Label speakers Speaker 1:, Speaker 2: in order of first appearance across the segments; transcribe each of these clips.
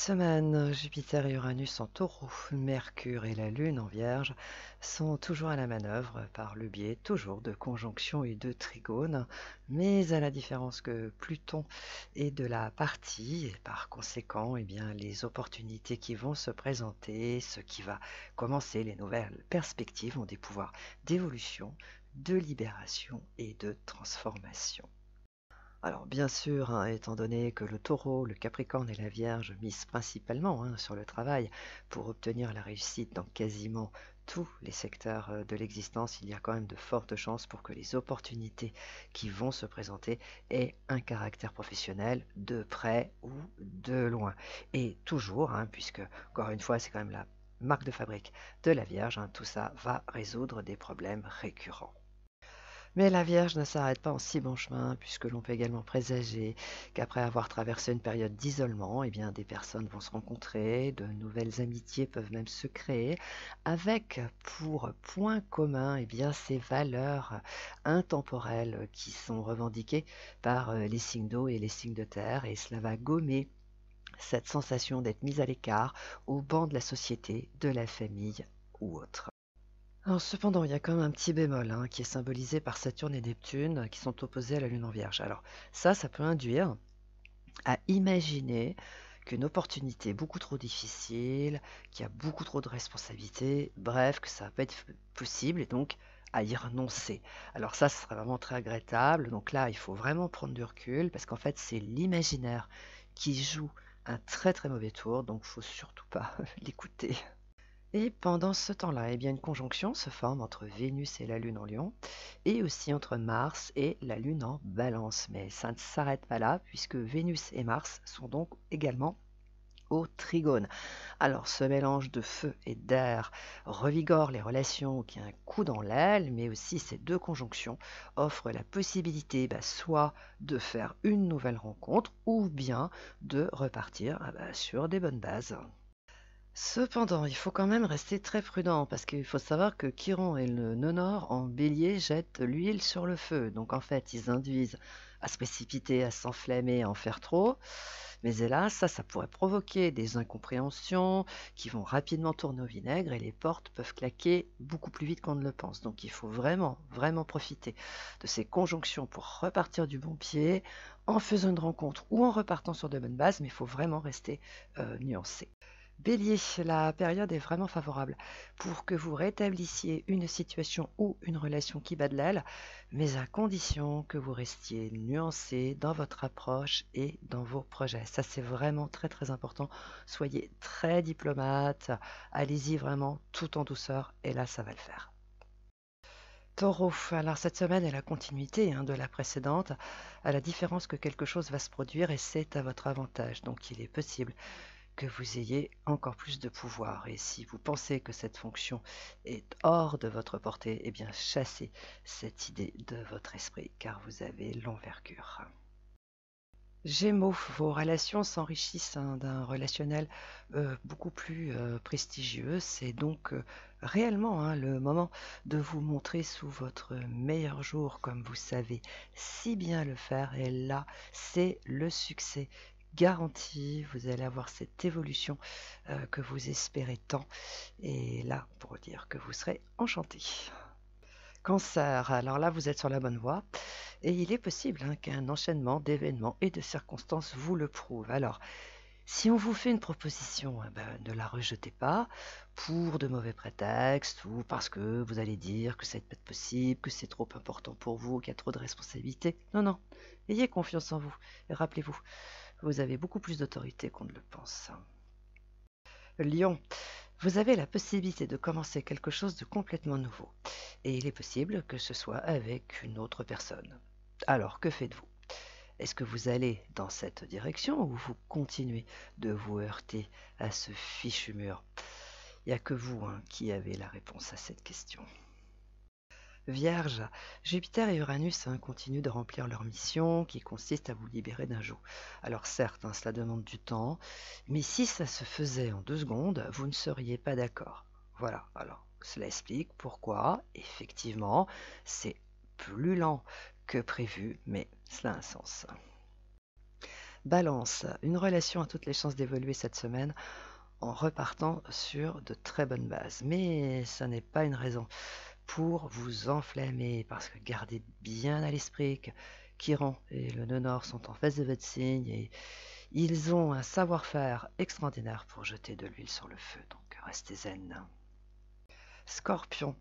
Speaker 1: semaine, Jupiter et Uranus en Taureau, Mercure et la Lune en Vierge sont toujours à la manœuvre par le biais toujours de conjonctions et de trigones, mais à la différence que Pluton est de la partie, et par conséquent, les opportunités qui vont se présenter, ce qui va commencer, les nouvelles perspectives ont des pouvoirs d'évolution, de libération et de transformation. Alors bien sûr, étant donné que le Taureau, le Capricorne et la Vierge misent principalement sur le travail pour obtenir la réussite dans quasiment tous les secteurs de l'existence, il y a quand même de fortes chances pour que les opportunités qui vont se présenter aient un caractère professionnel de près ou de loin. Et toujours, puisque encore une fois c'est quand même la marque de fabrique de la Vierge, tout ça va résoudre des problèmes récurrents. Mais la Vierge ne s'arrête pas en si bon chemin, puisque l'on peut également présager qu'après avoir traversé une période d'isolement, des personnes vont se rencontrer, de nouvelles amitiés peuvent même se créer, avec pour point commun ces valeurs intemporelles qui sont revendiquées par les signes d'eau et les signes de terre, et cela va gommer cette sensation d'être mise à l'écart au banc de la société, de la famille ou autre. Alors cependant, il y a quand même un petit bémol qui est symbolisé par Saturne et Neptune qui sont opposés à la Lune en Vierge. Alors ça peut induire à imaginer qu'une opportunité beaucoup trop difficile, qu'il y a beaucoup trop de responsabilités, bref, que ça va pas être possible et donc à y renoncer. Alors ça, ce serait vraiment très regrettable. Donc là, il faut vraiment prendre du recul parce qu'en fait, c'est l'imaginaire qui joue un très très mauvais tour, donc il faut surtout pas l'écouter. Et pendant ce temps-là, une conjonction se forme entre Vénus et la Lune en Lion, et aussi entre Mars et la Lune en Balance. Mais ça ne s'arrête pas là, puisque Vénus et Mars sont donc également au trigone. Alors ce mélange de feu et d'air revigore les relations qui a un coup dans l'aile, mais aussi ces deux conjonctions offrent la possibilité soit de faire une nouvelle rencontre, ou bien de repartir sur des bonnes bases. Cependant, il faut quand même rester très prudent parce qu'il faut savoir que Chiron et le nonore en bélier jettent l'huile sur le feu. Donc en fait, ils induisent à se précipiter, à s'enflammer, à en faire trop. Mais hélas, ça pourrait provoquer des incompréhensions qui vont rapidement tourner au vinaigre et les portes peuvent claquer beaucoup plus vite qu'on ne le pense. Donc il faut vraiment, vraiment profiter de ces conjonctions pour repartir du bon pied en faisant une rencontre ou en repartant sur de bonnes bases, mais il faut vraiment rester nuancé. Bélier, la période est vraiment favorable pour que vous rétablissiez une situation ou une relation qui bat de l'aile, mais à condition que vous restiez nuancé dans votre approche et dans vos projets. Ça, c'est vraiment très très important. Soyez très diplomate, allez-y vraiment tout en douceur et là, ça va le faire. Taureau, alors cette semaine est la continuité de la précédente, à la différence que quelque chose va se produire et c'est à votre avantage. Donc il est possible que vous ayez encore plus de pouvoir. Et si vous pensez que cette fonction est hors de votre portée, chassez cette idée de votre esprit, car vous avez l'envergure. Gémeaux, vos relations s'enrichissent d'un relationnel beaucoup plus prestigieux. C'est donc réellement le moment de vous montrer sous votre meilleur jour, comme vous savez si bien le faire. Et là, c'est le succès garanti. Vous allez avoir cette évolution que vous espérez tant. Et là, pour dire que vous serez enchanté. Cancer, alors là, vous êtes sur la bonne voie. Et il est possible qu'un enchaînement d'événements et de circonstances vous le prouve. Alors, si on vous fait une proposition, ne la rejetez pas pour de mauvais prétextes ou parce que vous allez dire que ça n'est pas possible, que c'est trop important pour vous, qu'il y a trop de responsabilités. Non, non, ayez confiance en vous. Et rappelez-vous, vous avez beaucoup plus d'autorité qu'on ne le pense. Lion, vous avez la possibilité de commencer quelque chose de complètement nouveau. Et il est possible que ce soit avec une autre personne. Alors, que faites-vous? Est-ce que vous allez dans cette direction ou vous continuez de vous heurter à ce fichu mur? Il n'y a que vous qui avez la réponse à cette question. Vierge, Jupiter et Uranus continuent de remplir leur mission qui consiste à vous libérer d'un joug. Alors certes, cela demande du temps, mais si ça se faisait en 2 secondes, vous ne seriez pas d'accord. Voilà, alors cela explique pourquoi, effectivement, c'est plus lent que prévu, mais cela a un sens. Balance, une relation a toutes les chances d'évoluer cette semaine en repartant sur de très bonnes bases. Mais ça n'est pas une raison pour vous enflammer, parce que gardez bien à l'esprit que Chiron et le nœud nord sont en face de votre signe et ils ont un savoir-faire extraordinaire pour jeter de l'huile sur le feu, donc restez zen. Scorpion,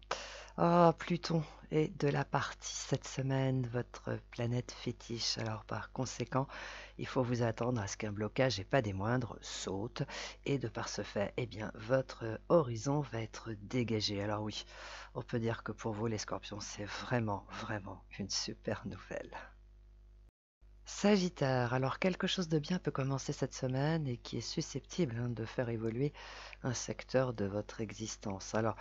Speaker 1: Pluton est de la partie cette semaine, votre planète fétiche. Alors par conséquent, il faut vous attendre à ce qu'un blocage, et pas des moindres, saute. Et de par ce fait, eh bien, votre horizon va être dégagé. Alors oui, on peut dire que pour vous, les scorpions, c'est vraiment, vraiment une super nouvelle. Sagittaire, alors quelque chose de bien peut commencer cette semaine et qui est susceptible de faire évoluer un secteur de votre existence. Alors,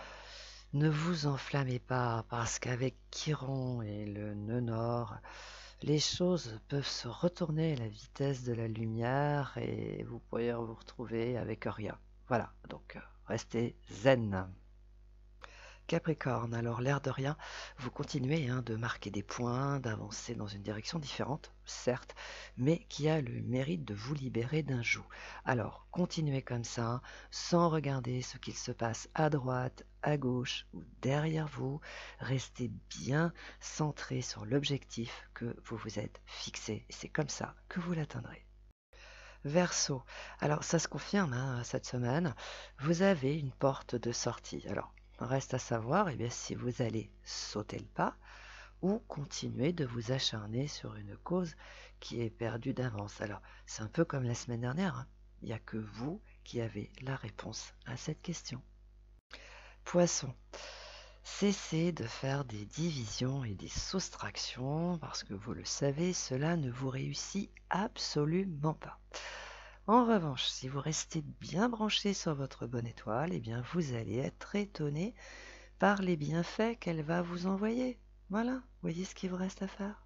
Speaker 1: ne vous enflammez pas parce qu'avec Chiron et le nœud nord, les choses peuvent se retourner à la vitesse de la lumière et vous pourriez vous retrouver avec rien. Voilà, donc restez zen. Capricorne, alors l'air de rien, vous continuez de marquer des points, d'avancer dans une direction différente, certes, mais qui a le mérite de vous libérer d'un joug. Alors continuez comme ça, sans regarder ce qu'il se passe à droite, à gauche ou derrière vous. Restez bien centré sur l'objectif que vous vous êtes fixé. C'est comme ça que vous l'atteindrez. Verseau, alors ça se confirme cette semaine, vous avez une porte de sortie. Alors, reste à savoir si vous allez sauter le pas ou continuer de vous acharner sur une cause qui est perdue d'avance. Alors, c'est un peu comme la semaine dernière, il n'y a que vous qui avez la réponse à cette question. Poisson, cessez de faire des divisions et des soustractions parce que vous le savez, cela ne vous réussit absolument pas. En revanche, si vous restez bien branché sur votre bonne étoile, vous allez être étonné par les bienfaits qu'elle va vous envoyer. Voilà, voyez ce qu'il vous reste à faire.